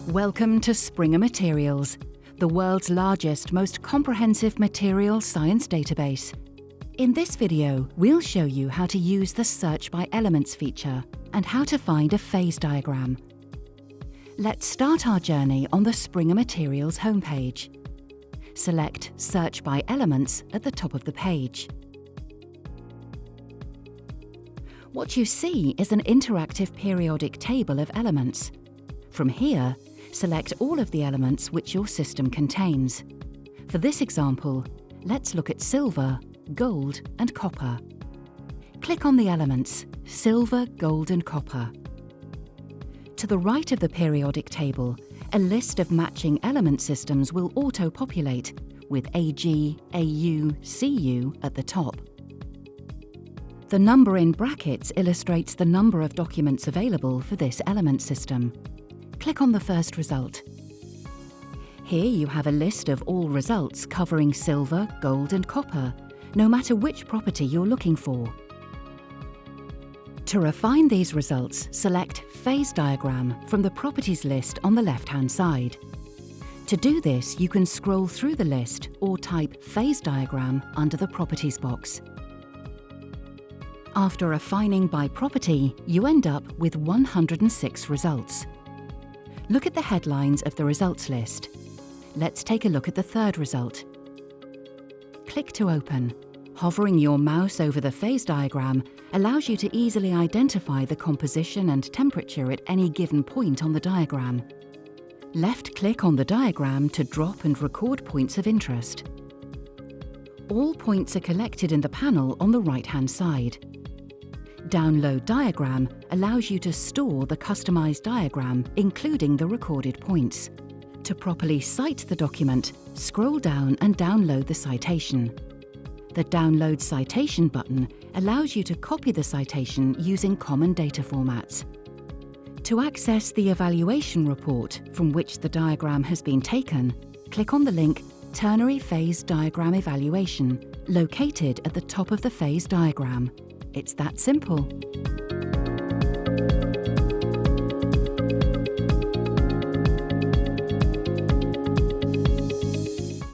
Welcome to SpringerMaterials, the world's largest, most comprehensive materials science database. In this video, we'll show you how to use the Search by Elements feature and how to find a phase diagram. Let's start our journey on the SpringerMaterials homepage. Select Search by Elements at the top of the page. What you see is an interactive periodic table of elements. From here, select all of the elements which your system contains. For this example, let's look at silver, gold, and copper. Click on the elements silver, gold, and copper. To the right of the periodic table, a list of matching element systems will auto-populate with AG, AU, CU at the top. The number in brackets illustrates the number of documents available for this element system. Click on the first result. Here you have a list of all results covering silver, gold, and copper, no matter which property you're looking for. To refine these results, select Phase Diagram from the Properties list on the left-hand side. To do this, you can scroll through the list or type Phase Diagram under the Properties box. After refining by property, you end up with 106 results. Look at the headlines of the results list. Let's take a look at the third result. Click to open. Hovering your mouse over the phase diagram allows you to easily identify the composition and temperature at any given point on the diagram. Left-click on the diagram to drop and record points of interest. All points are collected in the panel on the right-hand side. Download Diagram allows you to store the customized diagram, including the recorded points. To properly cite the document, scroll down and download the citation. The Download Citation button allows you to copy the citation using common data formats. To access the evaluation report from which the diagram has been taken, click on the link Ternary Phase Diagram Evaluation, located at the top of the phase diagram. It's that simple.